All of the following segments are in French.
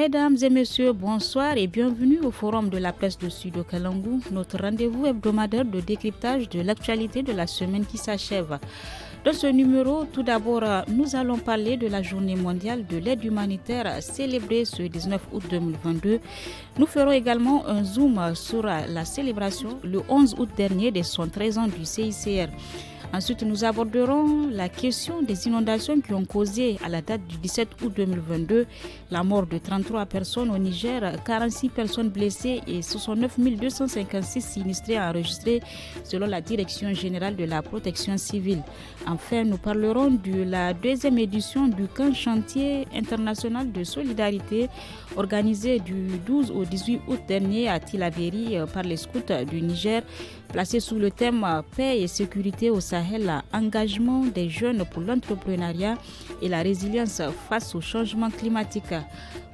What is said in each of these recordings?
Mesdames et messieurs, bonsoir et bienvenue au Forum de la presse de Studio Kalangu, notre rendez-vous hebdomadaire de décryptage de l'actualité de la semaine qui s'achève. Dans ce numéro, tout d'abord, nous allons parler de la journée mondiale de l'aide humanitaire célébrée ce 19 août 2022. Nous ferons également un zoom sur la célébration le 11 août dernier des 113 ans du CICR. Ensuite, nous aborderons la question des inondations qui ont causé, à la date du 17 août 2022, la mort de 33 personnes au Niger, 46 personnes blessées et 69 256 sinistrés enregistrés selon la Direction générale de la protection civile. Enfin, nous parlerons de la deuxième édition du camp chantier international de solidarité organisé du 12 au 18 août dernier à Tillabéri par les scouts du Niger, placé sous le thème Paix et sécurité au Sahel, engagement des jeunes pour l'entrepreneuriat et la résilience face au changement climatique.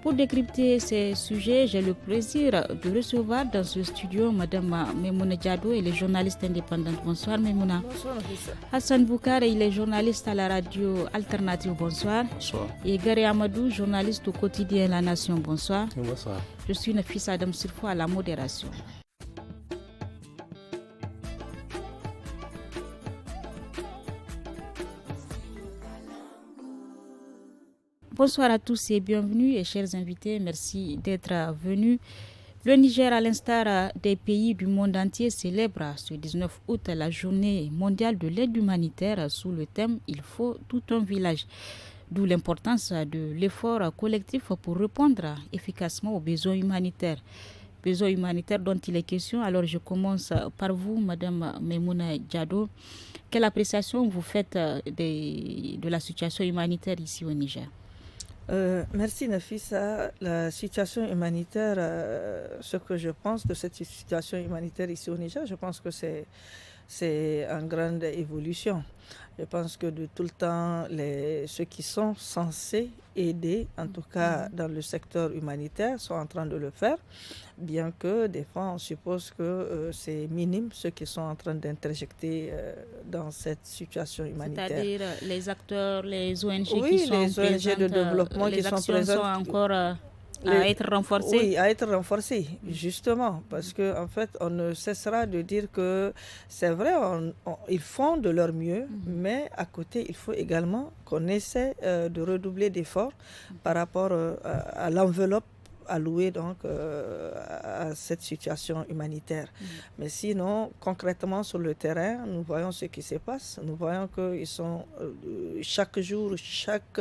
Pour décrypter ces sujets, j'ai le plaisir de recevoir dans ce studio Mme Memouna Diado et les journalistes indépendants. Bonsoir Memouna. Bonsoir Nafisa. Hassan Boukar et les journalistes à la radio alternative. Bonsoir. Bonsoir. Et Gary Amadou, journaliste au quotidien La Nation. Bonsoir. Bonsoir. Je suis Nafisa Adam Sirfo à la modération. Bonsoir à tous et bienvenue et chers invités, merci d'être venus. Le Niger, à l'instar des pays du monde entier, célèbre ce 19 août la journée mondiale de l'aide humanitaire sous le thème « Il faut tout un village ». D'où l'importance de l'effort collectif pour répondre efficacement aux besoins humanitaires. Besoins humanitaires dont il est question. Alors je commence par vous, Madame Memouna Diado. Quelle appréciation vous faites de la situation humanitaire ici au Niger ? Merci Nafisa. La situation humanitaire, ce que je pense de cette situation humanitaire ici au Niger, je pense que c'est une grande évolution. Je pense que de tout le temps, ceux qui sont censés aider, en tout cas dans le secteur humanitaire, sont en train de le faire, bien que des fois on suppose que c'est minime ceux qui sont en train d'interjecter dans cette situation humanitaire. C'est-à-dire les acteurs, les ONG oui, qui sont les ONG présentes, de développement qui sont présentes. Les actions sont encore à être renforcées. Oui, à être renforcées, justement, parce qu'en fait, on ne cessera de dire que c'est vrai, ils font de leur mieux, mais à côté, il faut également qu'on essaie de redoubler d'efforts par rapport à l'enveloppe allouée donc à cette situation humanitaire. Mais sinon, concrètement sur le terrain, nous voyons ce qui se passe. Nous voyons qu'ils sont chaque jour, chaque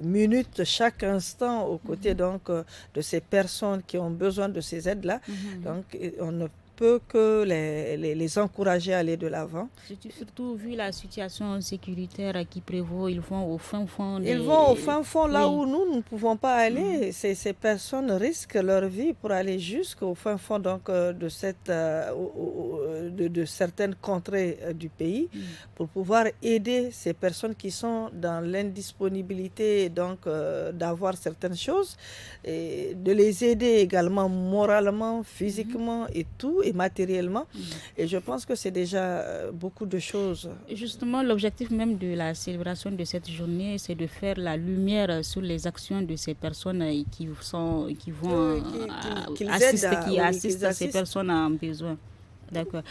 minute, chaque instant aux côtés donc de ces personnes qui ont besoin de ces aides-là. Donc, on ne peut que les encourager à aller de l'avant. Surtout vu la situation sécuritaire qui prévaut, ils vont au fin fond. Ils vont au fin fond, là où nous ne pouvons pas aller. Ces personnes risquent leur vie pour aller jusqu'au fin fond donc, de certaines contrées du pays pour pouvoir aider ces personnes qui sont dans l'indisponibilité donc d'avoir certaines choses et de les aider également moralement, physiquement et tout, et matériellement. Et je pense que c'est déjà beaucoup de choses. Justement, l'objectif même de la célébration de cette journée, c'est de faire la lumière sur les actions de ces personnes qui assistent ces personnes en besoin. D'accord.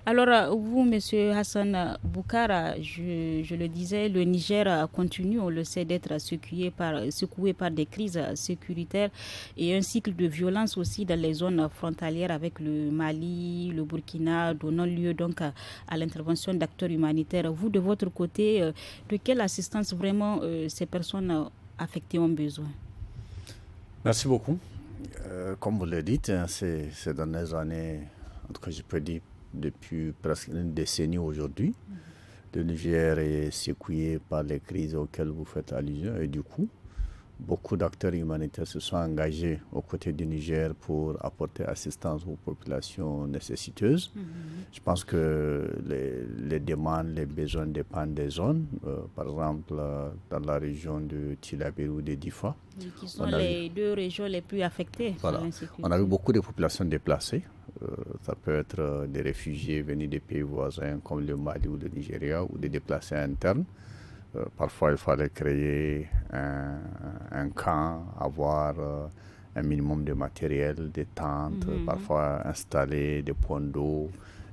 Alors, vous, Monsieur Hassan Boukara, je le disais, le Niger continue, on le sait, d'être secoué par des crises sécuritaires et un cycle de violence aussi dans les zones frontalières avec le Mali, le Burkina, donnant lieu donc à l'intervention d'acteurs humanitaires. Vous, de votre côté, de quelle assistance vraiment ces personnes affectées ont besoin? Merci beaucoup. Comme vous le dites, ces dernières années, en tout cas, je peux dire depuis presque une décennie aujourd'hui, le Niger est secoué par les crises auxquelles vous faites allusion et du coup, beaucoup d'acteurs humanitaires se sont engagés aux côtés du Niger pour apporter assistance aux populations nécessiteuses. Je pense que les demandes, les besoins dépendent des zones. Par exemple, dans la région de Tillabéri ou de Difa. Qui sont les deux régions les plus affectées. Voilà. On a eu beaucoup de populations déplacées. Ça peut être des réfugiés venus des pays voisins comme le Mali ou le Nigeria ou des déplacés internes. Parfois, il fallait créer un camp, avoir un minimum de matériel, des tentes, parfois installer des points d'eau,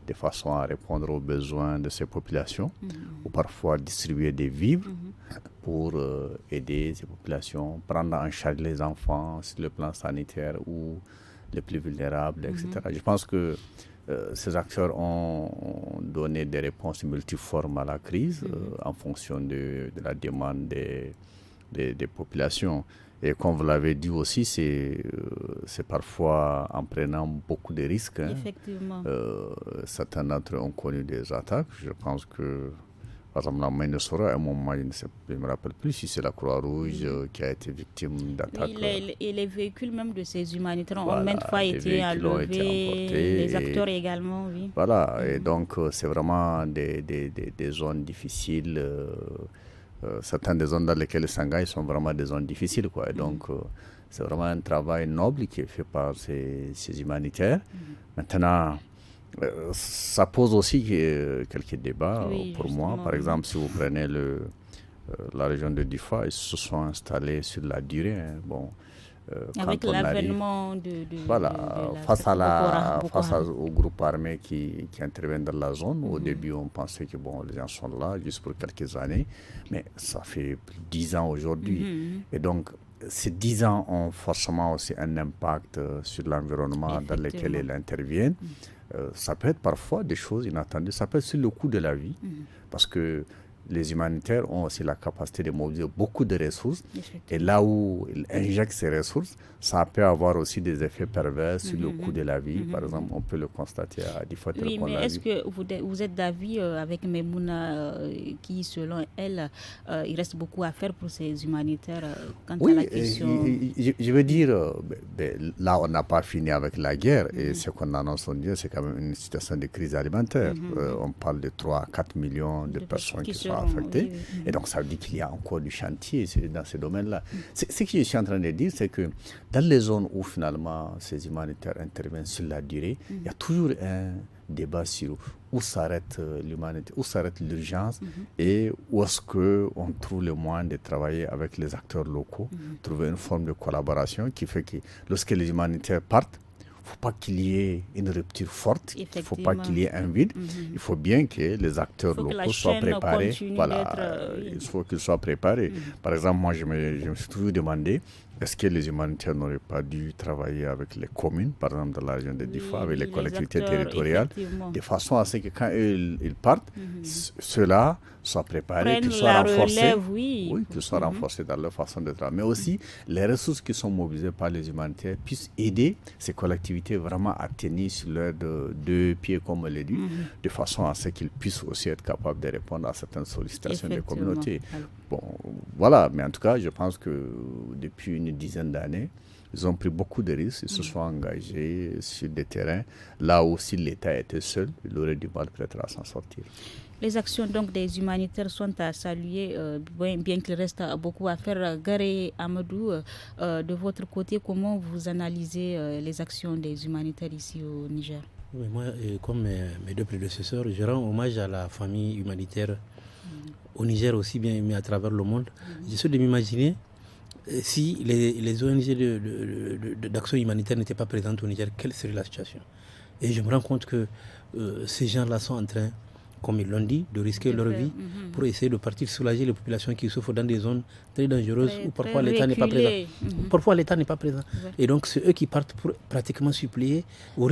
de façon à répondre aux besoins de ces populations, ou parfois distribuer des vivres pour aider ces populations, prendre en charge les enfants sur le plan sanitaire ou les plus vulnérables, etc. Je pense que ces acteurs ont donné des réponses multiformes à la crise en fonction de la demande des populations. Et comme vous l'avez dit aussi, c'est parfois en prenant beaucoup de risques. Effectivement. Certains d'entre eux ont connu des attaques. Je pense que, par exemple, la Minnesota, à un moment, je ne me rappelle plus si c'est la Croix-Rouge qui a été victime d'attaques. Oui, et les véhicules même de ces humanitaires ont maintes fois été enlevés, les acteurs également, oui. Voilà, et donc c'est vraiment des zones difficiles. Certaines des zones dans lesquelles ils s'engagent sont vraiment des zones difficiles, quoi. Et donc, c'est vraiment un travail noble qui est fait par ces humanitaires. Maintenant, ça pose aussi quelques débats pour moi. Par exemple, si vous prenez la région de Difa, ils se sont installés sur la durée. Avec l'avènement face aux groupes armés qui interviennent dans la zone. Au début, on pensait que les gens sont là juste pour quelques années, mais ça fait plus de 10 ans aujourd'hui. Et donc, ces 10 ans ont forcément aussi un impact sur l'environnement dans lequel ils interviennent. Ça peut être parfois des choses inattendues, ça peut être sur le coût de la vie, parce que les humanitaires ont aussi la capacité de mobiliser beaucoup de ressources. Et là où ils injectent ces ressources, ça peut avoir aussi des effets pervers sur le coût de la vie. Par exemple, on peut le constater à Difa. Oui, mais est-ce que vous êtes d'avis avec Memouna qui, selon elle, il reste beaucoup à faire pour ces humanitaires quant à la question? Je veux dire, là, on n'a pas fini avec la guerre. Et ce qu'on annonce aujourd'hui, c'est quand même une situation de crise alimentaire. On parle de 3 à 4 millions de personnes qui sont affectées. Et donc, ça veut dire qu'il y a encore du chantier dans ce domaine-là. Ce que je suis en train de dire, c'est que dans les zones où finalement ces humanitaires interviennent sur la durée, il y a toujours un débat sur où s'arrête l'humanité, où s'arrête l'urgence et où est-ce qu'on trouve le moyen de travailler avec les acteurs locaux, trouver une forme de collaboration qui fait que lorsque les humanitaires partent, il ne faut pas qu'il y ait une rupture forte, il ne faut pas qu'il y ait un vide. Il faut bien que les acteurs locaux soient préparés. Il faut qu'ils soient préparés. Par exemple, moi, je me suis toujours demandé, est-ce que les humanitaires n'auraient pas dû travailler avec les communes, par exemple dans la région de Difa, avec les collectivités territoriales, de façon à ce que quand ils partent, ceux-là soient préparés, qu'ils soient renforcés, qu'ils soient renforcés dans leur façon de travailler. Mais aussi, les ressources qui sont mobilisées par les humanitaires puissent aider ces collectivités vraiment à tenir sur leurs deux pieds, comme on l'a dit, de façon à ce qu'ils puissent aussi être capables de répondre à certaines sollicitations des communautés. Bon, voilà, mais en tout cas, je pense que depuis une dizaine d'années, ils ont pris beaucoup de risques, ils se sont engagés sur des terrains là où si l'État était seul, il aurait du mal peut-être à s'en sortir. Les actions donc des humanitaires sont à saluer, bien qu'il reste beaucoup à faire. Garé Amadou, de votre côté, comment vous analysez les actions des humanitaires ici au Niger? Oui, moi, comme mes deux prédécesseurs, je rends hommage à la famille humanitaire au Niger aussi bien, mais à travers le monde. J'essaie de m'imaginer si les ONG d'action humanitaire n'étaient pas présentes au Niger, quelle serait la situation? Et je me rends compte que ces gens-là sont en train, comme ils l'ont dit, de risquer leur vie pour essayer de partir soulager les populations qui souffrent dans des zones très dangereuses où parfois l'État n'est pas présent. Parfois l'État n'est pas présent. Et donc c'est eux qui partent pour pratiquement suppléer au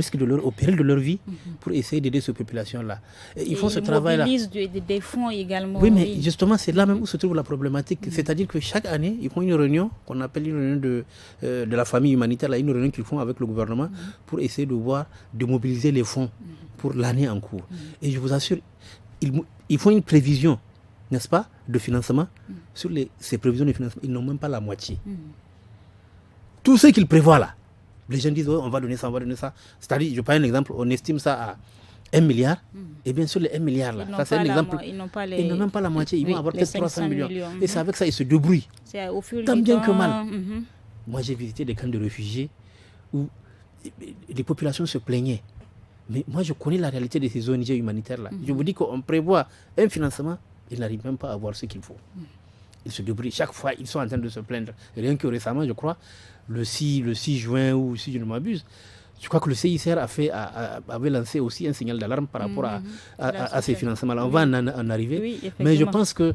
péril de leur vie pour essayer d'aider ces populations-là. Et ils font ce travail-là. Ils mobilisent des fonds également. Oui, mais justement c'est là même où se trouve la problématique. C'est-à-dire que chaque année, ils font une réunion qu'on appelle une réunion de la famille humanitaire, une réunion qu'ils font avec le gouvernement pour essayer de mobiliser les fonds pour l'année en cours. Et je vous assure, ils font une prévision, n'est-ce pas, de financement. Sur ces prévisions de financement, ils n'ont même pas la moitié. Tout ce qu'ils prévoient là, les gens disent on va donner ça, on va donner ça. C'est-à-dire, je prends un exemple, on estime ça à 1 milliard. Et bien sûr, les 1 milliard là, ça c'est un exemple. Ils n'ont même pas la moitié, ils vont avoir peut-être 300 millions. Et c'est avec ça ils se débrouillent. Tant bien que mal. Moi j'ai visité des camps de réfugiés où les populations se plaignaient. Mais moi, je connais la réalité de ces ONG humanitaires-là. Je vous dis qu'on prévoit un financement, ils n'arrivent même pas à avoir ce qu'il faut. ils se débrouillent. Chaque fois, ils sont en train de se plaindre. Rien que récemment, je crois, le 6 juin, ou si je ne m'abuse, je crois que le CICR avait lancé aussi un signal d'alarme par rapport à ces financements-là. On va en arriver. Oui, mais je pense que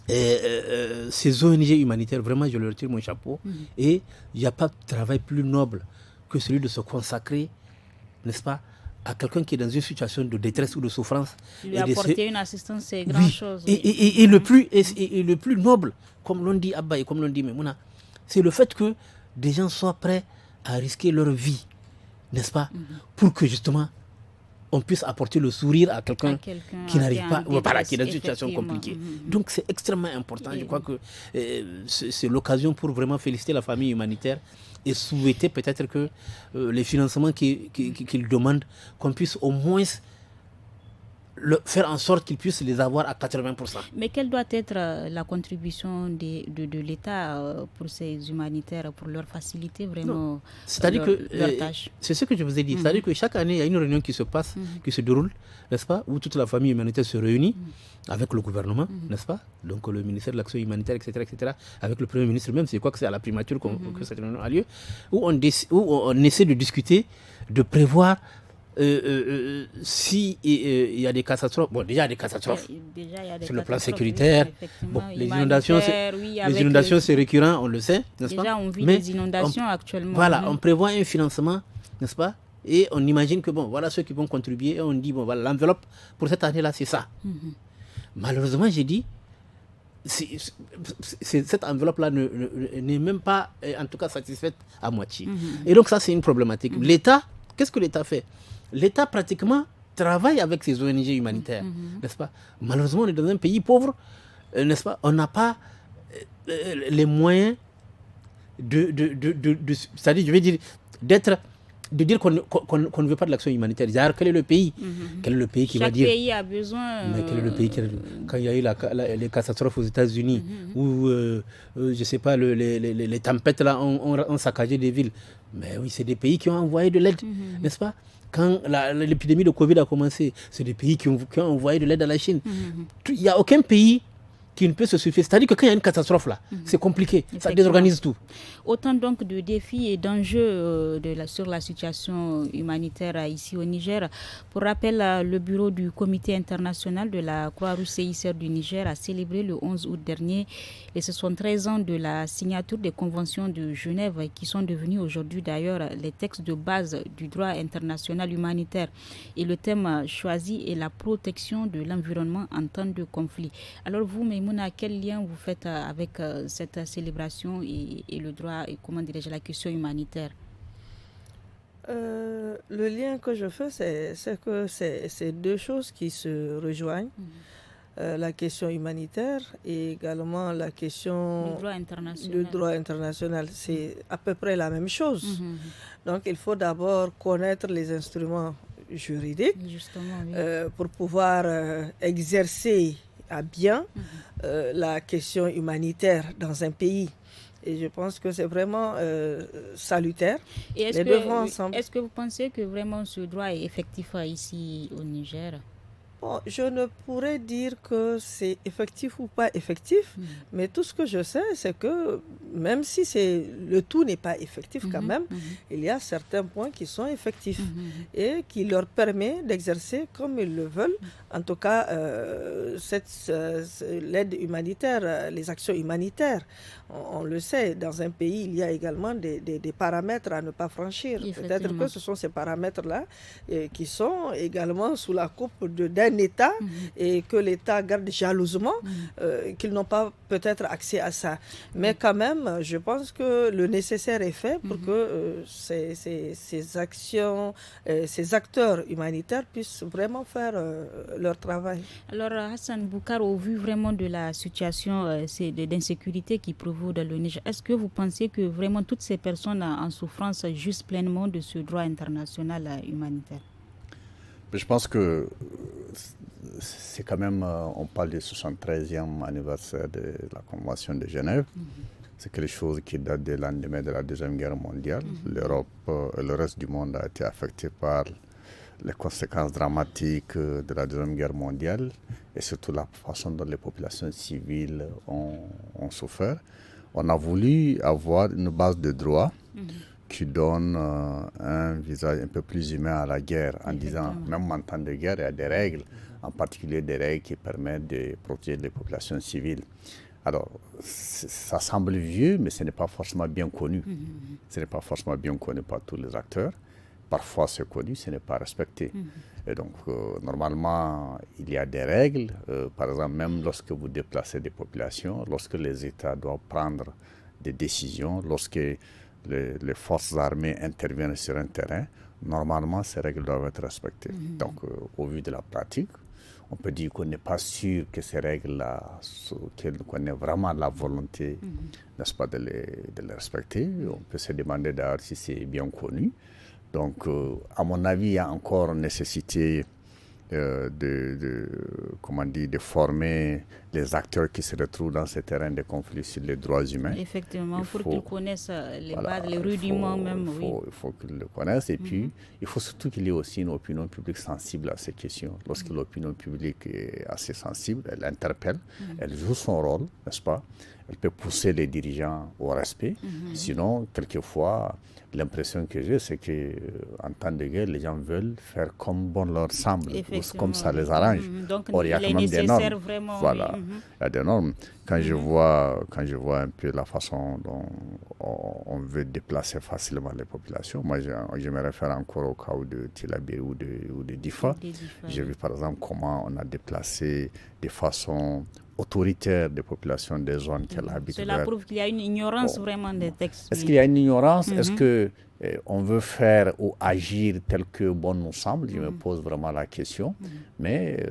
ces ONG humanitaires, vraiment, je leur tire mon chapeau. Et il n'y a pas de travail plus noble que celui de se consacrer, n'est-ce pas, à quelqu'un qui est dans une situation de détresse ou de souffrance. Lui apporter une assistance, c'est grand chose. Et le plus noble, comme l'on dit Abba et comme l'on dit Memouna, c'est le fait que des gens soient prêts à risquer leur vie, n'est-ce pas, pour que justement on puisse apporter le sourire à quelqu'un qui n'arrive pas, qui est dans une situation compliquée. Donc c'est extrêmement important. Je crois que c'est l'occasion pour vraiment féliciter la famille humanitaire et souhaiter peut-être que les financements qu'ils demandent, qu'on puisse au moins faire en sorte qu'ils puissent les avoir à 80%. Mais quelle doit être la contribution de l'État pour ces humanitaires, pour leur faciliter vraiment leur tâche? C'est ce que je vous ai dit. C'est-à-dire que chaque année, il y a une réunion qui se passe, qui se déroule, n'est-ce pas, où toute la famille humanitaire se réunit avec le gouvernement, n'est-ce pas, donc le ministère de l'Action humanitaire, etc., avec le Premier ministre même, c'est quoi que c'est à la primature que cette réunion a lieu, où on essaie de discuter, de prévoir si il y a des catastrophes, bon déjà il y a des catastrophes sur le plan sécuritaire, bon, les inondations c'est récurrent, on le sait, n'est-ce pas? Déjà on vit des inondations actuellement. Voilà, on prévoit un financement, n'est-ce pas? Et on imagine que bon, voilà ceux qui vont contribuer et on dit bon voilà l'enveloppe pour cette année-là c'est ça. Malheureusement j'ai dit cette enveloppe-là n'est même pas en tout cas satisfaite à moitié. Et donc ça c'est une problématique. L'État, qu'est-ce que l'État fait? L'État pratiquement travaille avec ces ONG humanitaires, n'est-ce pas? Malheureusement, on est dans un pays pauvre, n'est-ce pas? On n'a pas les moyens c'est-à-dire, je vais dire, de dire qu'on ne veut pas de l'action humanitaire. C'est-à-dire, quel est le pays? Quel est le pays qui va dire? Chaque pays a besoin. Mais quel est le pays quand il y a eu les catastrophes aux États-Unis, où, je ne sais pas, les tempêtes là ont saccagé des villes. Mais oui, c'est des pays qui ont envoyé de l'aide, n'est-ce pas? Quand l'épidémie de Covid a commencé, c'est des pays qui ont envoyé de l'aide à la Chine. Il n'y a aucun pays qui ne peut se suffire. C'est-à-dire que quand il y a une catastrophe là, c'est compliqué, ça désorganise tout. Autant donc de défis et d'enjeux sur la situation humanitaire ici au Niger. Pour rappel, le bureau du comité international de la Croix-Rouge CICR du Niger a célébré le 11 août dernier les 73 ans de la signature des conventions de Genève qui sont devenues aujourd'hui d'ailleurs les textes de base du droit international humanitaire. Et le thème choisi est la protection de l'environnement en temps de conflit. Alors vous, Maïmouna, quel lien vous faites avec cette célébration et le droit et comment dirais-je la question humanitaire? Le lien que je fais, c'est que c'est deux choses qui se rejoignent. La question humanitaire et également la question du droit international. C'est à peu près la même chose. Donc il faut d'abord connaître les instruments juridiques pour pouvoir exercer à bien la question humanitaire dans un pays. Et je pense que c'est vraiment salutaire. Et est-ce que vous pensez que vraiment ce droit est effectif ici au Niger? Bon, je ne pourrais dire que c'est effectif ou pas effectif, mais tout ce que je sais, c'est que même si le tout n'est pas effectif quand même, il y a certains points qui sont effectifs et qui leur permettent d'exercer comme ils le veulent, en tout cas l'aide humanitaire, les actions humanitaires. On le sait, dans un pays, il y a également des paramètres à ne pas franchir. Peut-être que ce sont ces paramètres-là qui sont également sous la coupe d'un État et que l'État garde jalousement, qu'ils n'ont pas peut-être accès à ça. Mais quand même, je pense que le nécessaire est fait pour que ces actions, ces acteurs humanitaires puissent vraiment faire leur travail. Alors Hassan Boukar, au vu vraiment de la situation d'insécurité qui prévaut dans le Niger, est-ce que vous pensez que vraiment toutes ces personnes en souffrance jouissent pleinement de ce droit international humanitaire? Je pense que c'est quand même, on parle du 73e anniversaire de la Convention de Genève. C'est quelque chose qui date du lendemain de la Deuxième Guerre mondiale. L'Europe et le reste du monde a été affecté par les conséquences dramatiques de la Deuxième Guerre mondiale et surtout la façon dont les populations civiles ont souffert, on a voulu avoir une base de droit qui donne un visage un peu plus humain à la guerre, en disant, même en temps de guerre, il y a des règles, en particulier des règles qui permettent de protéger les populations civiles. Alors, ça semble vieux, mais ce n'est pas forcément bien connu. Ce n'est pas forcément bien connu par tous les acteurs. Parfois, c'est connu, ce n'est pas respecté. Et donc, normalement, il y a des règles. Par exemple, même lorsque vous déplacez des populations, lorsque les États doivent prendre des décisions, lorsque les forces armées interviennent sur un terrain, normalement, ces règles doivent être respectées. Donc, au vu de la pratique, on peut dire qu'on n'est pas sûr que ces règles-là, qu'on ait vraiment la volonté, n'est-ce pas, de les respecter. On peut se demander d'ailleurs si c'est bien connu. Donc, à mon avis, il y a encore nécessité de former les acteurs qui se retrouvent dans ces terrains de conflit sur les droits humains. Effectivement, pour qu'ils connaissent les bases, les rudiments même. Il faut qu'ils le connaissent. Et puis, il faut surtout qu'il y ait aussi une opinion publique sensible à ces questions. Lorsque l'opinion publique est assez sensible, elle interpelle, elle joue son rôle, n'est-ce pas? Elle peut pousser les dirigeants au respect. Sinon, quelquefois, l'impression que j'ai, c'est qu'en temps de guerre, les gens veulent faire comme bon leur semble, ou comme ça les arrange. Donc, or, il y a quand même des normes. Vraiment, voilà, il y a des normes. Quand je vois un peu la façon dont on veut déplacer facilement les populations, moi, je me réfère encore au cas de Tillabéri ou de Difa. J'ai vu, par exemple, comment on a déplacé de façon autoritaire des populations des zones qu'elle habite. Cela prouve qu'il y a une ignorance vraiment des textes. Est-ce qu'il y a une ignorance? Est-ce qu'on veut faire ou agir tel que bon nous semble? Je me pose vraiment la question. Mais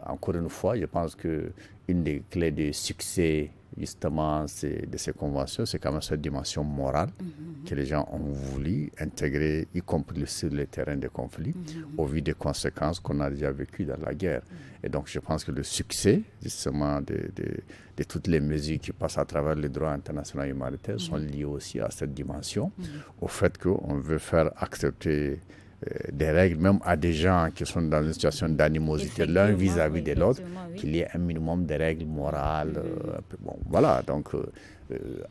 encore une fois, je pense qu'une des clés de succès justement de ces conventions, c'est quand même cette dimension morale que les gens ont voulu intégrer, y compris sur les terrains de conflit, au vu des conséquences qu'on a déjà vécues dans la guerre. Et donc je pense que le succès justement de toutes les mesures qui passent à travers le droit international humanitaire sont liées aussi à cette dimension, au fait qu'on veut faire accepter des règles, même à des gens qui sont dans une situation d'animosité l'un vis-à-vis de l'autre, qu'il y ait un minimum de règles morales. Bon, voilà, donc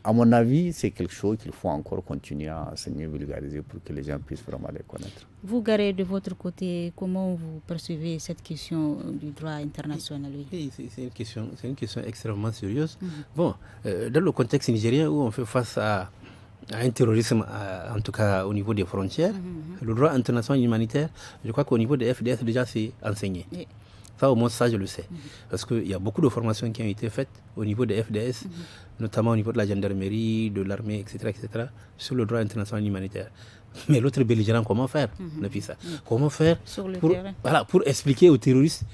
à mon avis, c'est quelque chose qu'il faut encore continuer à enseigner, vulgariser pour que les gens puissent vraiment les connaître. Vous, Garé, de votre côté, comment vous percevez cette question du droit international? Oui, c'est une question extrêmement sérieuse. Bon, dans le contexte nigérien où on fait face à un terrorisme, en tout cas au niveau des frontières, le droit international humanitaire, je crois qu'au niveau des FDS, déjà, c'est enseigné. Ça, au moins, ça, je le sais. Parce qu'il y a beaucoup de formations qui ont été faites au niveau des FDS, notamment au niveau de la gendarmerie, de l'armée, etc., sur le droit international humanitaire. Mais l'autre belligérant, comment faire, comment faire sur le pour, terrain. Voilà, pour expliquer aux terroristes,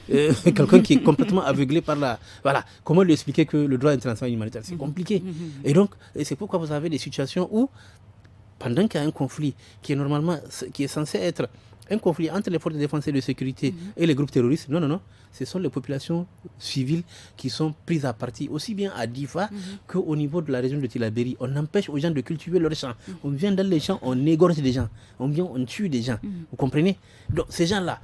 quelqu'un qui est complètement aveuglé par la... Voilà, comment lui expliquer que le droit international humanitaire, c'est compliqué. Et donc, c'est pourquoi vous avez des situations où, pendant qu'il y a un conflit qui est censé être un conflit entre les forces de défense et de sécurité et les groupes terroristes, non, ce sont les populations civiles qui sont prises à partie, aussi bien à Difa qu'au niveau de la région de Tillabéri. On empêche aux gens de cultiver leurs champs. On vient dans les champs, on égorge des gens, on tue des gens. Vous comprenez? Donc ces gens-là,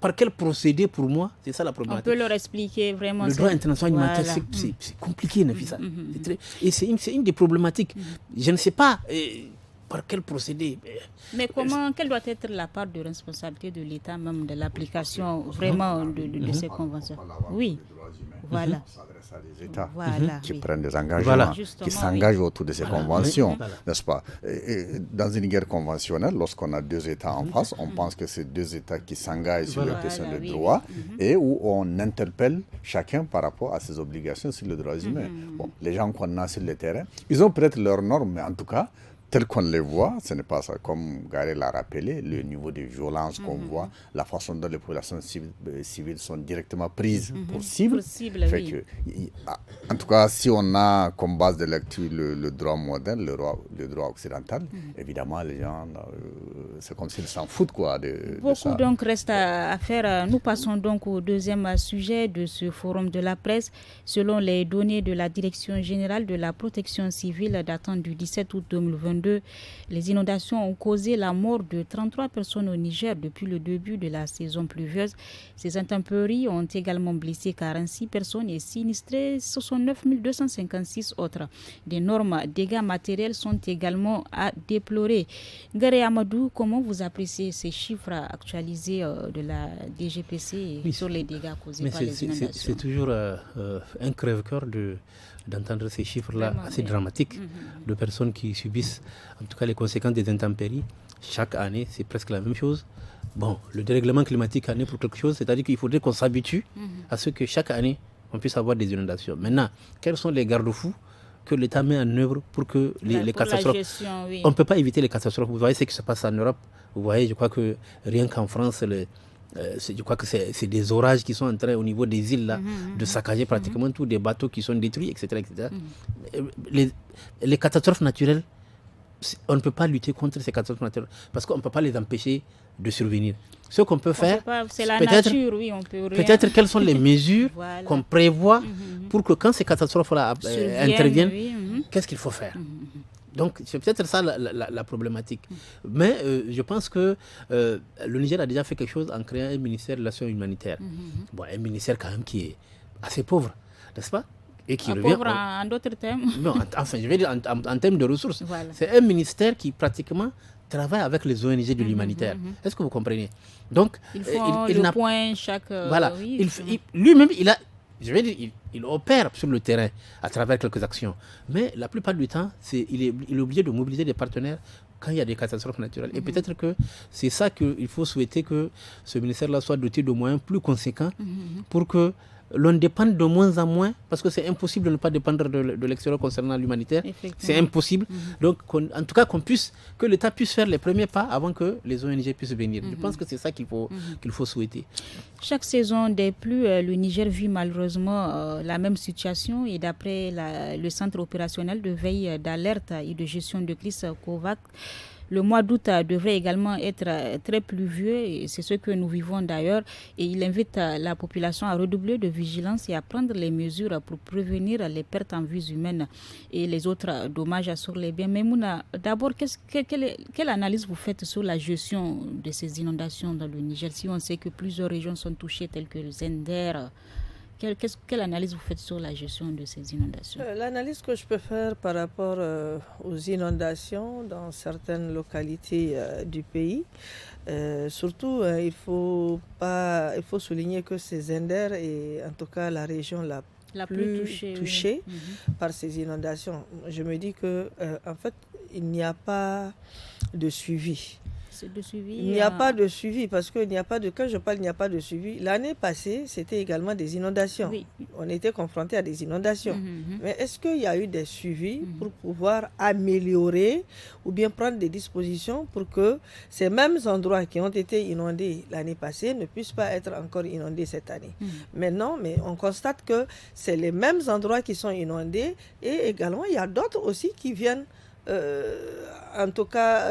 par quel procédé pour moi? C'est ça la problématique. On peut leur expliquer vraiment. Le droit international humanitaire, c'est compliqué, Nafisa. Et c'est une des problématiques. Je ne sais pas par quel procédé. Mais quelle doit être la part de responsabilité de l'État, même de l'application vraiment de ces conventions? Oui, voilà. À des États qui oui. prennent des engagements, qui s'engagent autour de ces conventions, Voilà. n'est-ce pas? Et dans une guerre conventionnelle, lorsqu'on a deux États en face, on pense que c'est deux États qui s'engagent sur les questions de droit et où on interpelle chacun par rapport à ses obligations sur les droits humains. Bon, les gens qu'on a sur le terrain, ils ont peut-être leurs normes, mais en tout cas, tel qu'on les voit, ce n'est pas ça. Comme Garé l'a rappelé, le niveau de violence qu'on voit, la façon dont les populations civiles sont directement prises pour cible. Fait que, en tout cas, si on a comme base de lecture le droit moderne, le droit occidental, évidemment, les gens, c'est comme s'ils s'en foutent, quoi. Beaucoup ça. Donc reste à faire. Nous passons donc au deuxième sujet de ce forum de la presse. Selon les données de la Direction générale de la protection civile datant du 17 août 2022, 2022. Les inondations ont causé la mort de 33 personnes au Niger depuis le début de la saison pluvieuse. Ces intempéries ont également blessé 46 personnes et sinistré 69 256 autres. D'énormes dégâts matériels sont également à déplorer. Gare Amadou, comment vous appréciez ces chiffres actualisés de la DGPC sur les dégâts causés par les inondations? C'est toujours un crève-cœur d'entendre ces chiffres-là assez dramatiques de personnes qui subissent en tout cas les conséquences des intempéries. Chaque année, c'est presque la même chose. Bon, le dérèglement climatique en est pour quelque chose, c'est-à-dire qu'il faudrait qu'on s'habitue à ce que chaque année, on puisse avoir des inondations. Maintenant, quels sont les garde-fous que l'État met en œuvre pour que les catastrophes... Gestion, oui. On ne peut pas éviter les catastrophes. Vous voyez ce qui se passe en Europe. Vous voyez, je crois que rien qu'en France, je crois que c'est des orages qui sont en train au niveau des îles là, de saccager pratiquement tous des bateaux qui sont détruits, etc. etc. Les catastrophes naturelles, on ne peut pas lutter contre ces catastrophes naturelles parce qu'on ne peut pas les empêcher de survenir. Ce qu'on peut faire, c'est la nature, oui, on peut rien. Peut-être quelles sont les mesures qu'on prévoit pour que quand ces catastrophes-là interviennent, qu'est-ce qu'il faut faire? Donc, c'est peut-être ça la problématique. Mais je pense que le Niger a déjà fait quelque chose en créant un ministère de l'action humanitaire. Bon, un ministère quand même qui est assez pauvre, n'est-ce pas? Et qui revient pauvre en d'autres termes. Non, enfin, je vais dire en termes de ressources. Voilà. C'est un ministère qui pratiquement travaille avec les ONG de l'humanitaire. Est-ce que vous comprenez? Donc, il faut le point chaque... voilà. Oui, lui-même, je vais dire, il opère sur le terrain à travers quelques actions. Mais la plupart du temps, il est obligé de mobiliser des partenaires quand il y a des catastrophes naturelles. Et peut-être que c'est ça qu'il faut souhaiter, que ce ministère-là soit doté de moyens plus conséquents pour que l'on dépende de moins en moins, parce que c'est impossible de ne pas dépendre de l'extérieur concernant l'humanitaire. C'est impossible. Donc, en tout cas, que l'État puisse faire les premiers pas avant que les ONG puissent venir. Je pense que c'est ça qu'il faut souhaiter. Chaque saison des pluies, le Niger vit malheureusement la même situation. Et d'après le Centre opérationnel de veille d'alerte et de gestion de crise COVAX, le mois d'août devrait également être très pluvieux, et c'est ce que nous vivons d'ailleurs. Et il invite la population à redoubler de vigilance et à prendre les mesures pour prévenir les pertes en vies humaines et les autres dommages sur les biens. Mais Mouna, d'abord, quelle analyse vous faites sur la gestion de ces inondations dans le Niger, si on sait que plusieurs régions sont touchées, telles que le Zender? Quelle analyse vous faites sur la gestion de ces inondations? L'analyse que je peux faire par rapport aux inondations dans certaines localités du pays, surtout il faut souligner que c'est Zender et en tout cas la région la plus touchée par ces inondations. Je me dis que en fait il n'y a pas de suivi. Il n'y a pas de suivi parce que quand je parle, il n'y a pas de suivi. L'année passée, c'était également des inondations. Oui. On était confrontés à des inondations. Mais est-ce qu'il y a eu des suivis pour pouvoir améliorer ou bien prendre des dispositions pour que ces mêmes endroits qui ont été inondés l'année passée ne puissent pas être encore inondés cette année? Mais non, mais on constate que c'est les mêmes endroits qui sont inondés et également, il y a d'autres aussi qui viennent en tout cas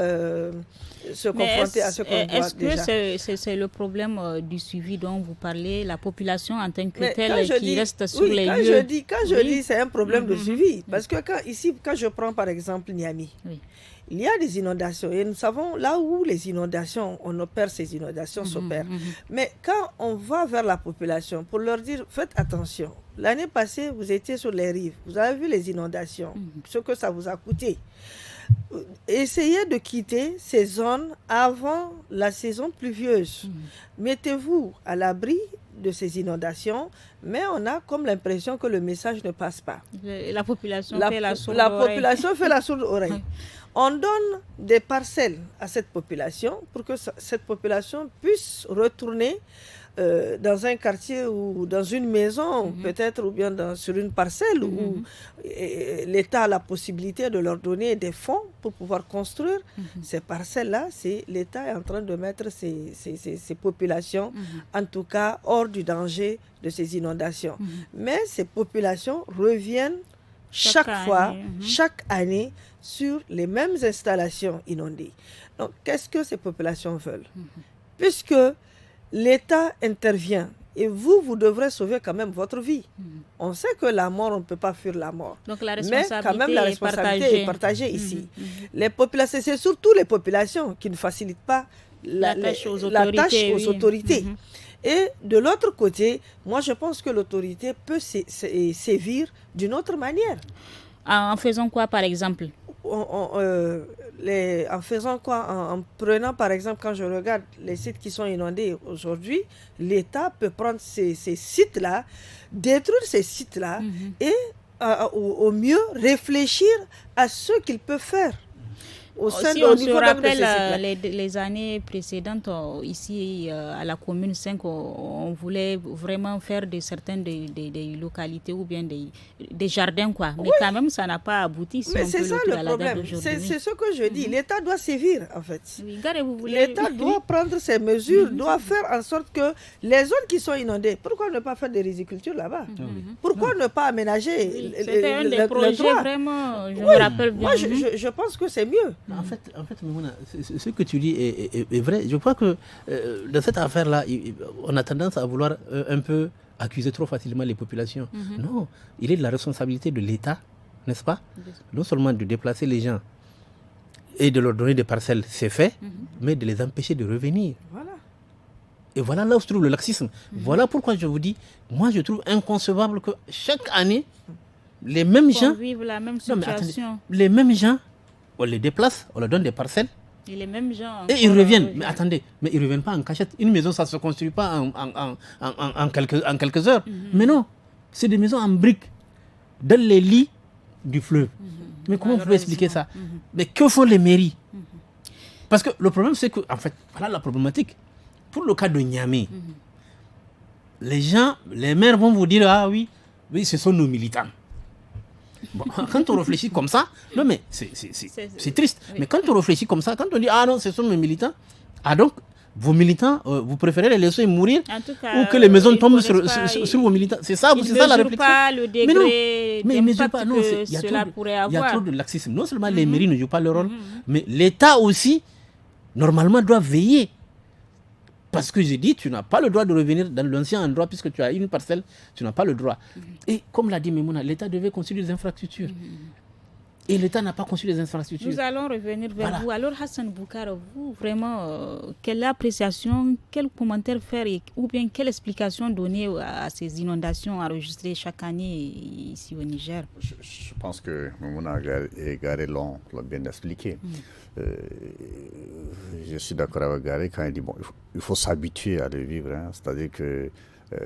se confronter à ce qu'on voit déjà. Est-ce que c'est le problème du suivi dont vous parlez, la population en tant que telle qui reste sur les lieux? Quand je dis c'est un problème de suivi, parce que quand je prends par exemple Niamey, il y a des inondations et nous savons là où les inondations, on opère ces inondations s'opèrent. Mais quand on va vers la population pour leur dire faites attention, l'année passée vous étiez sur les rives, vous avez vu les inondations, ce que ça vous a coûté. Essayez de quitter ces zones avant la saison pluvieuse. Mettez-vous à l'abri de ces inondations, mais on a comme l'impression que le message ne passe pas. La population fait la sourde oreille. Population fait la sourde oreille. On donne des parcelles à cette population pour que cette population puisse retourner dans un quartier ou dans une maison, peut-être, ou bien sur une parcelle où l'État a la possibilité de leur donner des fonds pour pouvoir construire ces parcelles-là. L'État est en train de mettre ces populations, en tout cas, hors du danger de ces inondations. Mais ces populations reviennent chaque année sur les mêmes installations inondées. Donc, qu'est-ce que ces populations veulent? Puisque l'État intervient et vous devrez sauver quand même votre vie. On sait que la mort, on ne peut pas fuir la mort. Donc la mais quand même, la responsabilité est partagée ici. Les populations, c'est surtout les populations qui ne facilitent pas la tâche aux autorités. Et de l'autre côté, moi je pense que l'autorité peut sévir d'une autre manière. En faisant quoi par exemple? En faisant quoi? En prenant par exemple, quand je regarde les sites qui sont inondés aujourd'hui, l'État peut prendre ces sites-là, détruire ces sites-là et au mieux réfléchir à ce qu'il peut faire. Si on se rappelle les années précédentes, ici à la commune 5, on voulait vraiment faire de certaines des localités ou bien des jardins, quoi. Mais quand même, ça n'a pas abouti. Mais c'est ça le problème. C'est ce que je dis. L'État doit sévir, en fait. L'État doit prendre ses mesures, doit faire en sorte que les zones qui sont inondées, pourquoi ne pas faire des rizicultures là-bas? Pourquoi ne pas aménager C'était un des projets vraiment, je me rappelle bien. Moi, je pense que c'est mieux. En fait, Maimouna, ce que tu dis est vrai. Je crois que dans cette affaire-là, on a tendance à vouloir un peu accuser trop facilement les populations. Non, il est de la responsabilité de l'État, n'est-ce pas? Non seulement de déplacer les gens et de leur donner des parcelles, c'est fait, mais de les empêcher de revenir. Voilà. Et voilà là où se trouve le laxisme. Voilà pourquoi je vous dis, moi je trouve inconcevable que chaque année, les mêmes gens vivent la même situation. Les mêmes gens, on les déplace, on leur donne des parcelles. Et les mêmes gens. Et ils reviennent. Mais attendez, mais ils ne reviennent pas en cachette. Une maison, ça ne se construit pas en quelques heures. Mais non, c'est des maisons en briques, dans les lits du fleuve. Mais comment vous pouvez expliquer ça? Mais que font les mairies? Parce que le problème, c'est que, en fait, voilà la problématique. Pour le cas de Niamey, les maires vont vous dire, ah oui, ce sont nos militants. Bon, quand on réfléchit comme ça, non mais c'est triste. Oui. Mais quand on réfléchit comme ça, quand on dit ah non, ce sont mes militants, ah donc vos militants, vous préférez les laisser mourir ou que les maisons tombent sur vos militants? C'est ça, c'est ça la réflexion. Pas le degré d'impact que cela pourrait avoir. Il y a trop de laxisme. Non seulement les mairies ne jouent pas leur rôle, mais l'État aussi, normalement, doit veiller. Parce que j'ai dit, tu n'as pas le droit de revenir dans l'ancien endroit puisque tu as une parcelle, tu n'as pas le droit. Et comme l'a dit Maimouna, l'État devait construire des infrastructures. Et l'État n'a pas construit des infrastructures. Nous allons revenir vers vous. Alors Hassan Boukar, vous, vraiment, quelle appréciation, quel commentaire faire ou bien quelle explication donner à ces inondations enregistrées chaque année ici au Niger? Je pense que Maimouna et Garé l'ont bien expliqué. Je suis d'accord avec Garé quand il dit bon, il faut s'habituer à le vivre. Hein. C'est-à-dire que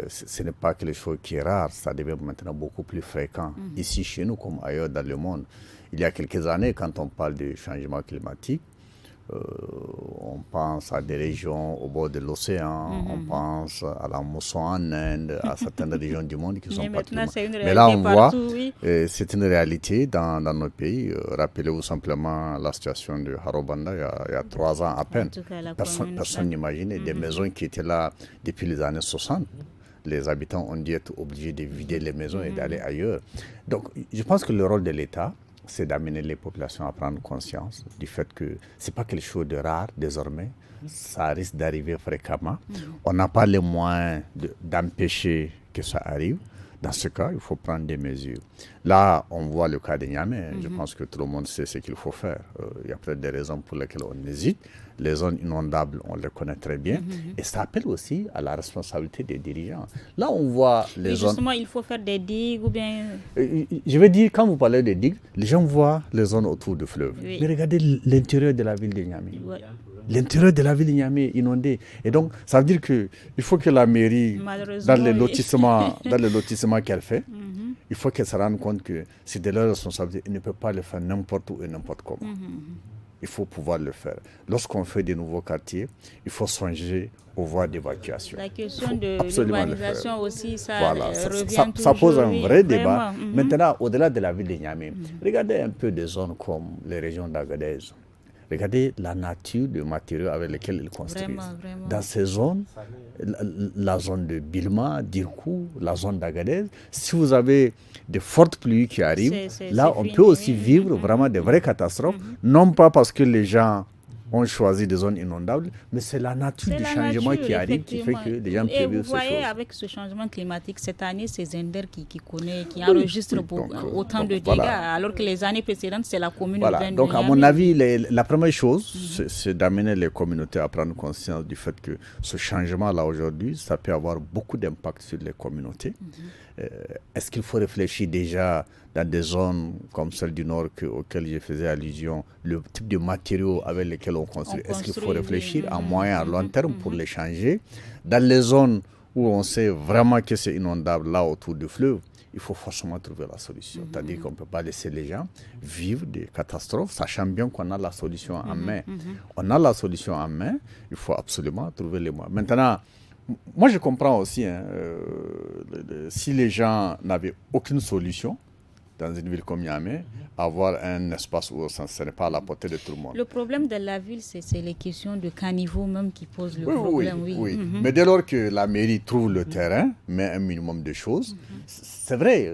ce n'est pas quelque chose qui est rare, ça devient maintenant beaucoup plus fréquent ici chez nous comme ailleurs dans le monde. Il y a quelques années, quand on parle du changement climatique, on pense à des régions au bord de l'océan, on pense à la mousson en Inde, à certaines régions du monde qui sont particulièrement... Mais là, on voit, c'est une réalité dans nos pays. Rappelez-vous simplement la situation de Harobanda il y a 3 ans à peine. Personne n'imaginait des maisons qui étaient là depuis les années 60. Les habitants ont dû être obligés de vider les maisons et d'aller ailleurs. Donc, je pense que le rôle de l'État, c'est d'amener les populations à prendre conscience du fait que ce n'est pas quelque chose de rare désormais. Ça risque d'arriver fréquemment. On n'a pas les moyens d'empêcher que ça arrive. Dans ce cas, il faut prendre des mesures. Là, on voit le cas de Niamey. Je pense que tout le monde sait ce qu'il faut faire. Il y a peut-être des raisons pour lesquelles on hésite. Les zones inondables, on les connaît très bien. Et ça appelle aussi à la responsabilité des dirigeants. Là, on voit les zones... Justement, il faut faire des digues ou bien... Je veux dire, quand vous parlez des digues, les gens voient les zones autour du fleuve. Oui. Mais regardez l'intérieur de la ville de Niamey. Ouais. L'intérieur de la ville de Niamey est inondé. Et donc, ça veut dire qu'il faut que la mairie, dans les lotissements qu'elle fait, il faut qu'elle se rende compte que c'est de leur responsabilité. Ils ne peuvent pas le faire n'importe où et n'importe comment. Il faut pouvoir le faire. Lorsqu'on fait des nouveaux quartiers, il faut songer aux voies d'évacuation. La question de l'urbanisation aussi, ça revient toujours. Ça pose un vrai débat. Maintenant, au-delà de la ville de Niamey, regardez un peu des zones comme les régions d'Agadez. Regardez la nature de matériaux avec lesquels ils construisent. Vraiment. Dans ces zones, la zone de Bilma, d'Irkou, la zone d'Agadez, si vous avez de fortes pluies qui arrivent, là, on peut aussi vivre vraiment de vraies catastrophes, non pas parce que les gens ont choisi des zones inondables, mais c'est la nature du changement qui arrive qui fait que les gens prévoient ces choses. Et vous voyez, avec ce changement climatique, cette année, c'est Zender qui enregistre autant de dégâts, alors que les années précédentes, c'est la commune de Niamey. Donc, à mon avis, la première chose, c'est d'amener les communautés à prendre conscience du fait que ce changement-là aujourd'hui, ça peut avoir beaucoup d'impact sur les communautés. Est-ce qu'il faut réfléchir déjà dans des zones comme celle du Nord auxquelles je faisais allusion, le type de matériaux avec lesquels on construit, est-ce qu'il faut réfléchir à moyen, à long terme pour les changer? Dans les zones où on sait vraiment que c'est inondable, là autour du fleuve, il faut forcément trouver la solution. C'est-à-dire qu'on ne peut pas laisser les gens vivre des catastrophes, sachant bien qu'on a la solution en main. On a la solution en main, il faut absolument trouver les moyens. Maintenant, moi je comprends aussi, si les gens n'avaient aucune solution, dans une ville comme Niamey, avoir un espace où ça ne n'est pas à la portée de tout le monde. Le problème de la ville, c'est les questions de caniveau même qui posent le problème. Oui. Mais dès lors que la mairie trouve le terrain, met un minimum de choses, c'est vrai,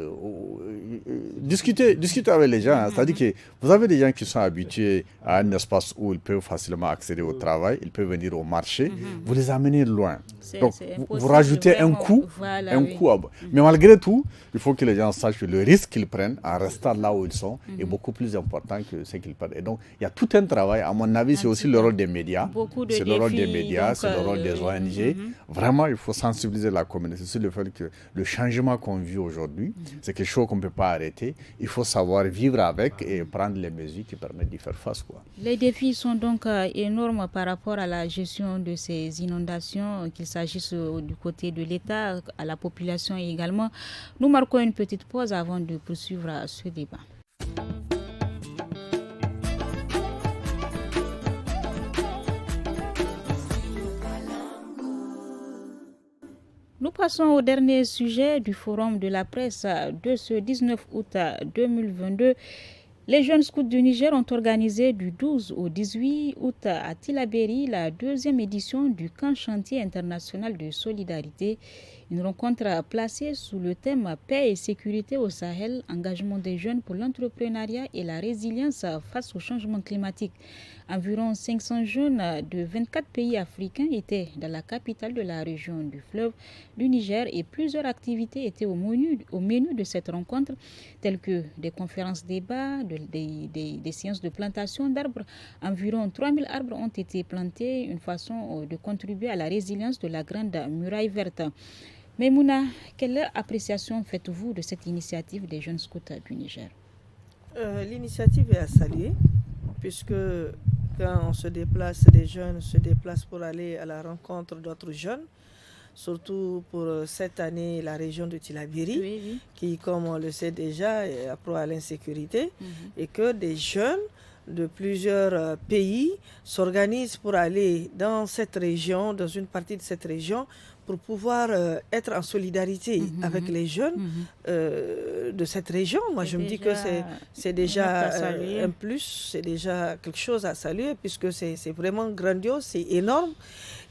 discuter avec les gens, c'est-à-dire que vous avez des gens qui sont habitués à un espace où ils peuvent facilement accéder au travail, ils peuvent venir au marché, vous les amenez loin. Donc, vous rajoutez un coût, mais malgré tout, il faut que les gens sachent que le risque qu'ils prennent en restant là où ils sont est beaucoup plus important que ce qu'ils perdent. Et donc, il y a tout un travail. À mon avis, c'est aussi le rôle des médias. C'est le rôle des médias, c'est le rôle des ONG. Vraiment, il faut sensibiliser la communauté sur le fait que le changement qu'on vit aujourd'hui, c'est quelque chose qu'on ne peut pas arrêter. Il faut savoir vivre avec et prendre les mesures qui permettent d'y faire face, quoi. Les défis sont donc énormes par rapport à la gestion de ces inondations, qu'il s'agisse du côté de l'État, à la population également. Nous marquons une petite pause avant de poursuivre ce débat. Nous passons au dernier sujet du forum de la presse de ce 19 août 2022. Les jeunes scouts du Niger ont organisé du 12 au 18 août à Tillabéri la deuxième édition du camp chantier international de solidarité. Une rencontre placée sous le thème Paix et sécurité au Sahel, engagement des jeunes pour l'entrepreneuriat et la résilience face au changement climatique. Environ 500 jeunes de 24 pays africains étaient dans la capitale de la région du fleuve du Niger et plusieurs activités étaient au menu de cette rencontre, telles que des conférences débats, des séances de plantation d'arbres. Environ 3000 arbres ont été plantés, une façon de contribuer à la résilience de la Grande Muraille Verte. Mais Mouna, quelle appréciation faites-vous de cette initiative des jeunes scouts du Niger? L'initiative est à saluer, puisque quand on se déplace, les jeunes se déplacent pour aller à la rencontre d'autres jeunes, surtout pour cette année la région de Tillabéri, qui, comme on le sait déjà, est à proie à l'insécurité, et que des jeunes de plusieurs pays s'organisent pour aller dans cette région, dans une partie de cette région, pour pouvoir être en solidarité avec les jeunes de cette région. Moi, je me dis que c'est déjà un plus, c'est déjà quelque chose à saluer, puisque c'est vraiment grandiose, c'est énorme,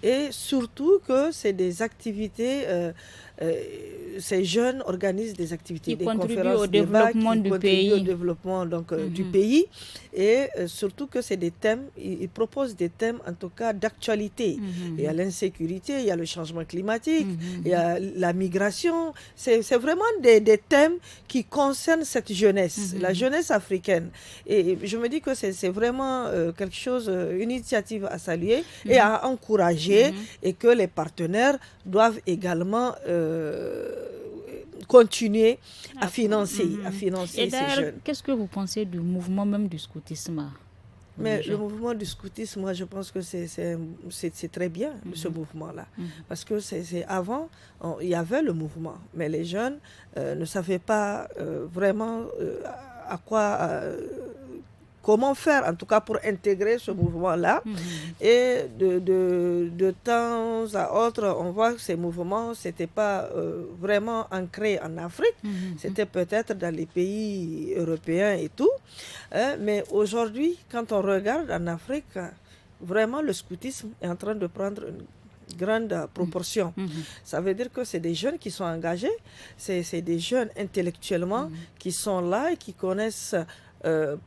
et surtout que c'est des activités, ces jeunes organisent des activités, des conférences, des débats qui contribuent au développement du pays, et surtout que c'est des thèmes, ils proposent des thèmes en tout cas d'actualité. Il y a l'insécurité, il y a le changement climatique, il y a la migration, c'est vraiment des thèmes qui concernent cette jeunesse, la jeunesse africaine. Et je me dis que c'est vraiment quelque chose, une initiative à saluer et à encourager, et que les partenaires doivent également continuer à financer ces jeunes. Qu'est-ce que vous pensez du mouvement même du scoutisme? Mais le mouvement du scoutisme, moi je pense que c'est très bien, ce mouvement-là. Parce que avant, il y avait le mouvement, mais les jeunes ne savaient pas vraiment comment faire, en tout cas pour intégrer ce mouvement-là. Et de temps à autre, on voit que ces mouvements, ce n'était pas vraiment ancré en Afrique, c'était peut-être dans les pays européens et tout. Mais aujourd'hui, quand on regarde en Afrique, vraiment le scoutisme est en train de prendre une grande proportion. Ça veut dire que c'est des jeunes qui sont engagés, c'est des jeunes intellectuellement qui sont là et qui connaissent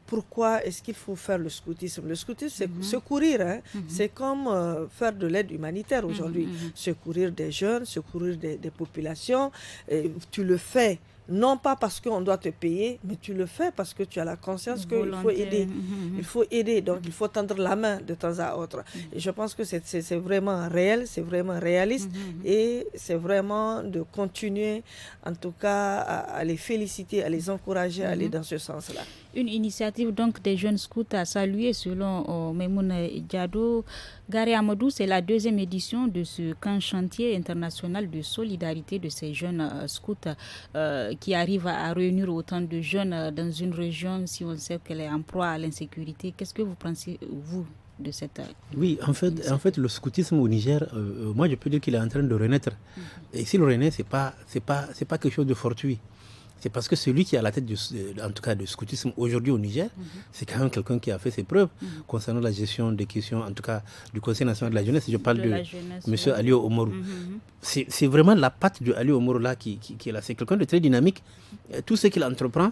pourquoi est-ce qu'il faut faire le scoutisme? Le scoutisme, c'est secourir, hein. C'est comme faire de l'aide humanitaire aujourd'hui. Secourir des jeunes, secourir des populations. Et tu le fais non pas parce qu'on doit te payer, mais tu le fais parce que tu as la conscience qu'il faut aider. Il faut aider, donc il faut tendre la main de temps à autre. Et je pense que c'est vraiment réel, c'est vraiment réaliste, et c'est vraiment de continuer, en tout cas, à les féliciter, à les encourager à aller dans ce sens-là. Une initiative donc des jeunes scouts à saluer selon Maimouna Diado. Gary Amadou, c'est la 2e édition de ce camp chantier international de solidarité de ces jeunes scouts qui arrivent à réunir autant de jeunes dans une région si on sait qu'elle est en proie à l'insécurité. Qu'est-ce que vous pensez, vous, de cette... Oui, en fait, le scoutisme au Niger, moi je peux dire qu'il est en train de renaître. Et s'il renaît, c'est pas quelque chose de fortuit. C'est parce que celui qui est à la tête, en tout cas, du scoutisme aujourd'hui au Niger, c'est quand même quelqu'un qui a fait ses preuves concernant la gestion des questions, en tout cas, du Conseil national de la jeunesse. Je parle de M. Aliou Oumarou. C'est vraiment la patte de Aliou Oumarou là qui est là. C'est quelqu'un de très dynamique. Tout ce qu'il entreprend,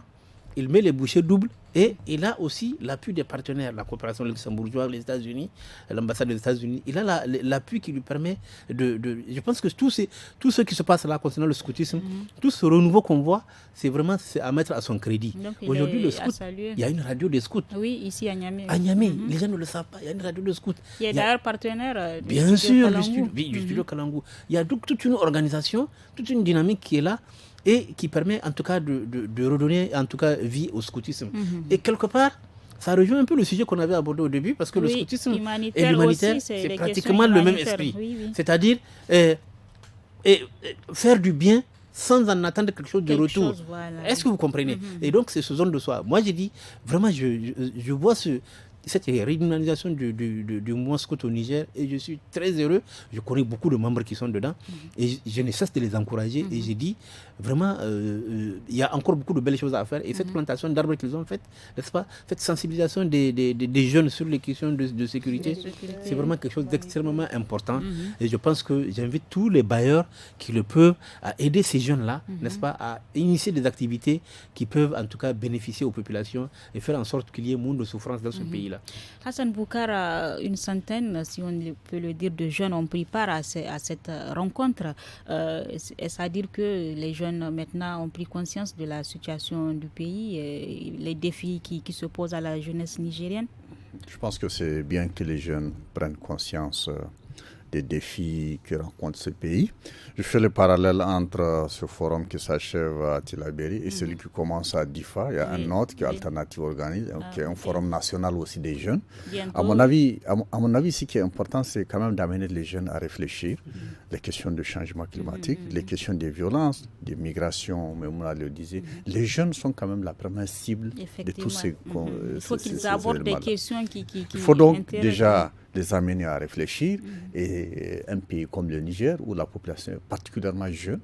il met les bouchées doubles et il a aussi l'appui des partenaires, la coopération luxembourgeoise, les États-Unis, l'ambassade des États-Unis. Il a l'appui qui lui permet je pense que tout ce qui se passe là concernant le scoutisme, tout ce renouveau qu'on voit, c'est vraiment à mettre à son crédit. Aujourd'hui, le scout, il y a une radio des scouts. Oui, ici à Niamey. À Niamey, les gens ne le savent pas, il y a une radio de scouts. Qui est d'ailleurs partenaire du studio Kalangou. Il y a donc toute une organisation, toute une dynamique qui est là, et qui permet en tout cas de redonner en tout cas vie au scoutisme. Et quelque part, ça rejoint un peu le sujet qu'on avait abordé au début, parce que le scoutisme et l'humanitaire, c'est pratiquement le même esprit. C'est-à-dire faire du bien sans en attendre quelque chose de retour. Est-ce que vous comprenez? Et donc c'est ce zone de soi. Moi j'ai dit, vraiment je vois cette régionalisation du mouvement scout au Niger, et je suis très heureux. Je connais beaucoup de membres qui sont dedans et je ne cesse de les encourager. Et j'ai dit vraiment, il y a encore beaucoup de belles choses à faire, et cette plantation d'arbres qu'ils ont faite, n'est-ce pas, cette sensibilisation des jeunes sur les questions de sécurité, c'est vraiment quelque chose d'extrêmement important. Et je pense que j'invite tous les bailleurs qui le peuvent à aider ces jeunes-là, n'est-ce pas, à initier des activités qui peuvent en tout cas bénéficier aux populations et faire en sorte qu'il y ait moins de souffrance dans ce pays-là. Hassan Boukar, une centaine, si on peut le dire, de jeunes ont pris part à cette rencontre. Est-ce à dire que les jeunes maintenant ont pris conscience de la situation du pays et les défis qui se posent à la jeunesse nigérienne? Je pense que c'est bien que les jeunes prennent conscience des défis que rencontre ce pays. Je fais le parallèle entre ce forum qui s'achève à Tillabéri et celui qui commence à Difa. Il y a un autre qui est Alternative Organise, qui est un forum national aussi des jeunes. À mon avis, ce qui est important, c'est quand même d'amener les jeunes à réfléchir. Les questions de changement climatique, les questions des violences, des migrations, Maimouna le disait. Les jeunes sont quand même la première cible de tous ces il faut qu'ils abordent des questions qui il faut donc déjà les amener à réfléchir. Et un pays comme le Niger, où la population est particulièrement jeune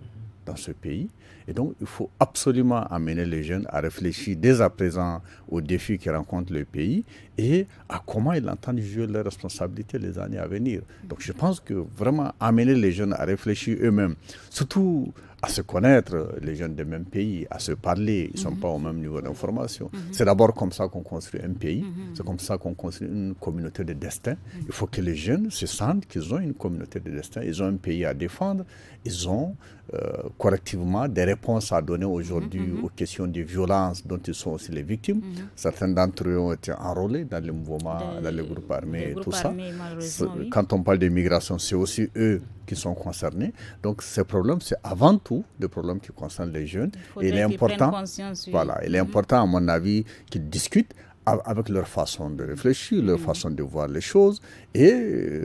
dans ce pays, et donc il faut absolument amener les jeunes à réfléchir dès à présent aux défis que rencontre le pays et à comment ils entendent jouer leurs responsabilités les années à venir. Donc je pense que vraiment amener les jeunes à réfléchir eux-mêmes, surtout à se connaître, les jeunes des mêmes pays, à se parler, ils ne sont pas au même niveau d'information. C'est d'abord comme ça qu'on construit un pays, c'est comme ça qu'on construit une communauté de destin. Il faut que les jeunes se sentent qu'ils ont une communauté de destin, ils ont un pays à défendre, ils ont collectivement des réponses à donner aujourd'hui aux questions de violence dont ils sont aussi les victimes. Certains d'entre eux ont été enrôlés dans les mouvements, dans les groupes armés et tout ça. Quand on parle d'immigration, c'est aussi eux qui sont concernés. Donc ces problèmes, c'est avant tout des problèmes qui concernent les jeunes. Et il est important, il est important à mon avis qu'ils discutent avec leur façon de réfléchir, leur façon de voir les choses. Et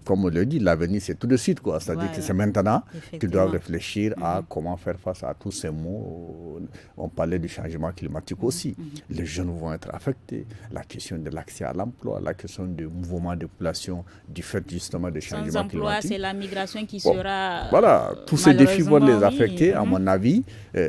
comme on le dit, l'avenir, c'est tout de suite, quoi. C'est-à-dire que c'est maintenant qu'ils doivent réfléchir à comment faire face à tous ces mots. On parlait du changement climatique aussi. Les jeunes vont être affectés. La question de l'accès à l'emploi, la question du mouvement de population du fait justement des changements climatiques. C'est la migration qui sera... Voilà, tous ces défis vont les affecter, à mon avis.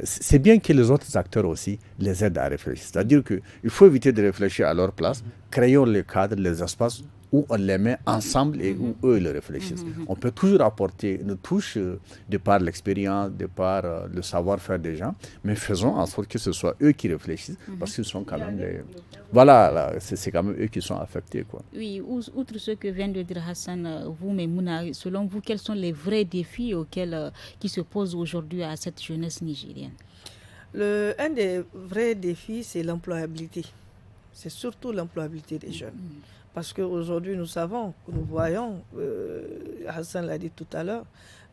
C'est bien que les autres acteurs aussi les aident à réfléchir. C'est-à-dire qu'il faut éviter de réfléchir à leur place. Créons les cadres, les espaces où on les met ensemble et où eux le réfléchissent. On peut toujours apporter une touche de par l'expérience, de par le savoir-faire des gens, mais faisons en sorte que ce soit eux qui réfléchissent, parce qu'ils sont quand même les... Voilà, là, c'est quand même eux qui sont affectés, quoi. Oui, outre ce que vient de dire Hassan, vous, Maimouna, selon vous, quels sont les vrais défis qui se posent aujourd'hui à cette jeunesse nigérienne? Un des vrais défis, c'est l'employabilité. C'est surtout l'employabilité des jeunes. Parce qu'aujourd'hui, nous voyons, Hassan l'a dit tout à l'heure,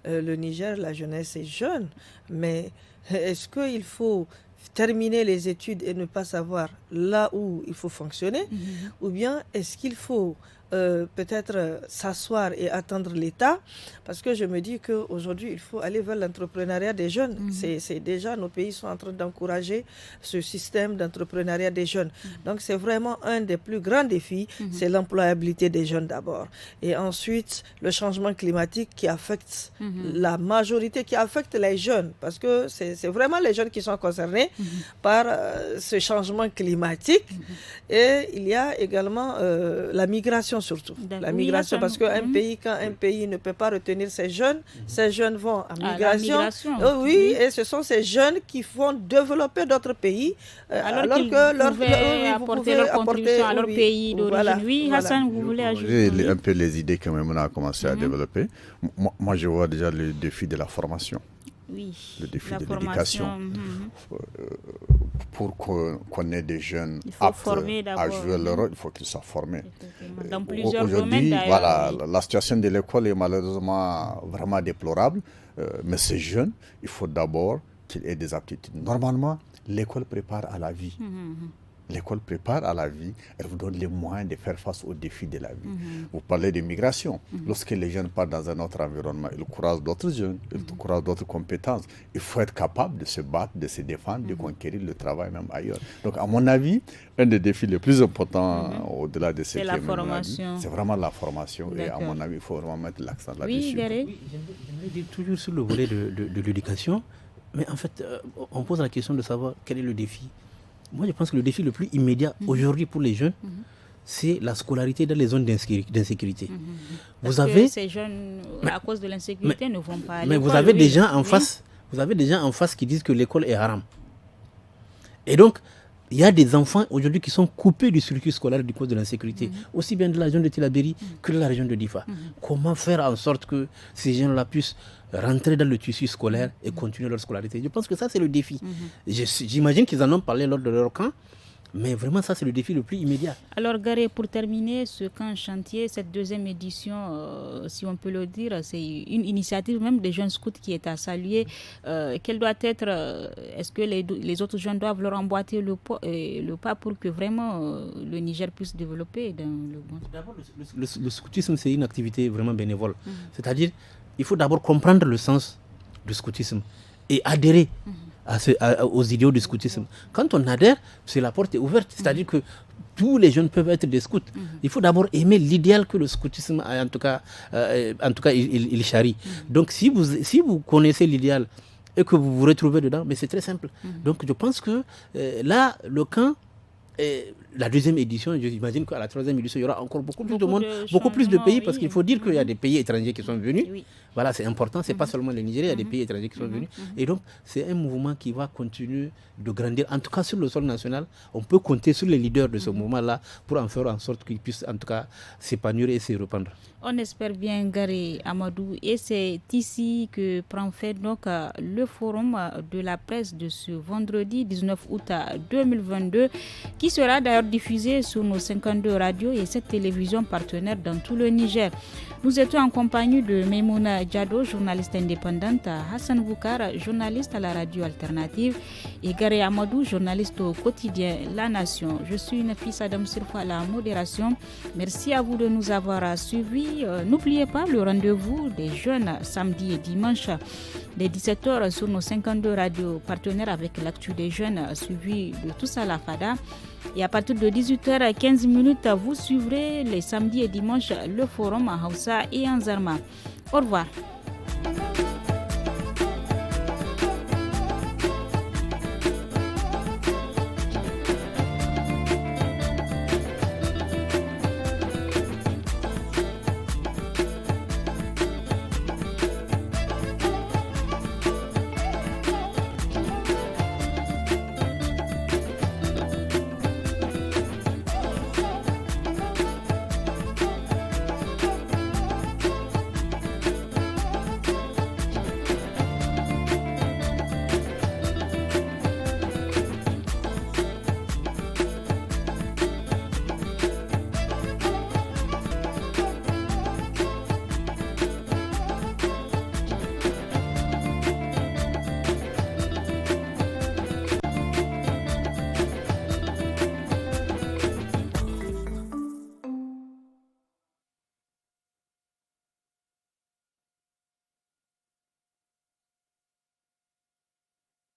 le Niger, la jeunesse est jeune, mais est-ce qu'il faut terminer les études et ne pas savoir là où il faut fonctionner, ou bien est-ce qu'il faut peut-être s'asseoir et attendre l'État, parce que je me dis qu'aujourd'hui il faut aller vers l'entrepreneuriat des jeunes. C'est déjà, nos pays sont en train d'encourager ce système d'entrepreneuriat des jeunes. Donc c'est vraiment un des plus grands défis, c'est l'employabilité des jeunes d'abord, et ensuite le changement climatique qui affecte la majorité, qui affecte les jeunes, parce que c'est vraiment les jeunes qui sont concernés par ce changement climatique. Et il y a également la migration surtout. La migration, parce qu'un pays, quand un pays ne peut pas retenir ses jeunes vont en migration. Oui, et ce sont ces jeunes qui vont développer d'autres pays, alors que vous pouvez apporter leur contribution à leur pays d'origine. Oui, Hassan, vous voulez ajouter un peu les idées que même on a commencé à développer. Moi, je vois déjà le défi de la formation. Oui, le défi de l'éducation. Pour qu'on ait des jeunes aptes à jouer leur rôle, il faut qu'ils soient formés. Dans plusieurs domaines, d'ailleurs. Voilà, la situation de l'école est malheureusement vraiment déplorable, mais ces jeunes, il faut d'abord qu'ils aient des aptitudes. Normalement, l'école prépare à la vie. L'école prépare à la vie, elle vous donne les moyens de faire face aux défis de la vie. Vous parlez de migration. Lorsque les jeunes partent dans un autre environnement, ils croisent d'autres jeunes, ils croisent d'autres compétences. Il faut être capable de se battre, de se défendre, de conquérir le travail même ailleurs. Donc, à mon avis, un des défis les plus importants au-delà de ce qui est la formation. C'est vraiment la formation. Et à mon avis, il faut vraiment mettre l'accent là-dessus. J'aimerais dire toujours sur le volet de l'éducation, mais en fait, on pose la question de savoir quel est le défi. Moi, je pense que le défi le plus immédiat aujourd'hui pour les jeunes, c'est la scolarité dans les zones d'insécurité. Parce que ces jeunes, à cause de l'insécurité, ne vont pas à l'école. Mais vous avez des gens en face, qui disent que l'école est haram. Et donc, il y a des enfants aujourd'hui qui sont coupés du circuit scolaire du cause de l'insécurité, aussi bien de la région de Tillabéri que de la région de Difa. Comment faire en sorte que ces jeunes-là puissent rentrer dans le tissu scolaire et continuer leur scolarité? Je pense que ça, c'est le défi. J'imagine qu'ils en ont parlé lors de leur camp, mais vraiment, ça, c'est le défi le plus immédiat. Alors, Garé, pour terminer ce camp chantier, cette deuxième édition, si on peut le dire, c'est une initiative même des jeunes scouts qui est à saluer. Quelle doit être, est-ce que les autres jeunes doivent leur emboîter le pas pour que vraiment le Niger puisse développer dans le monde? D'abord, le scoutisme, c'est une activité vraiment bénévole. C'est-à-dire, il faut d'abord comprendre le sens du scoutisme et adhérer aux idéaux du scoutisme. Quand on adhère, c'est la porte est ouverte. C'est-à-dire que tous les jeunes peuvent être des scouts. Il faut d'abord aimer l'idéal que le scoutisme, en tout cas, il charrie. Donc, si vous connaissez l'idéal et que vous vous retrouvez dedans, mais c'est très simple. Donc, je pense que là, le camp, la deuxième édition, j'imagine qu'à la troisième édition, il y aura encore beaucoup plus de monde, beaucoup plus de pays, parce qu'il faut dire qu'il y a des pays étrangers qui sont venus. Voilà, c'est important, c'est pas seulement le Nigeria, il y a des pays étrangers qui sont venus. Et donc, c'est un mouvement qui va continuer de grandir. En tout cas, sur le sol national, on peut compter sur les leaders de ce mouvement-là pour en faire en sorte qu'ils puissent, en tout cas, s'épanouir et se répandre. On espère bien, Garé Amadou. Et c'est ici que prend fin donc le forum de la presse de ce vendredi 19 août 2022, qui sera d'ailleurs diffusé sur nos 52 radios et 7 télévisions partenaires dans tout le Niger. Nous étions en compagnie de Maimouna Diado, journaliste indépendante, Hassan Boukar, journaliste à la radio alternative, et Garé Amadou, journaliste au quotidien La Nation. Je suis Nafisa Adam Sirfa à la modération. Merci à vous de nous avoir suivis. N'oubliez pas le rendez-vous des jeunes samedi et dimanche dès 17h sur nos 52 radios partenaires avec l'actu des jeunes suivi de tous à la FADA. Et à partir de 18h15, vous suivrez les samedis et dimanches le forum à Hausa et en Zarma. Au revoir.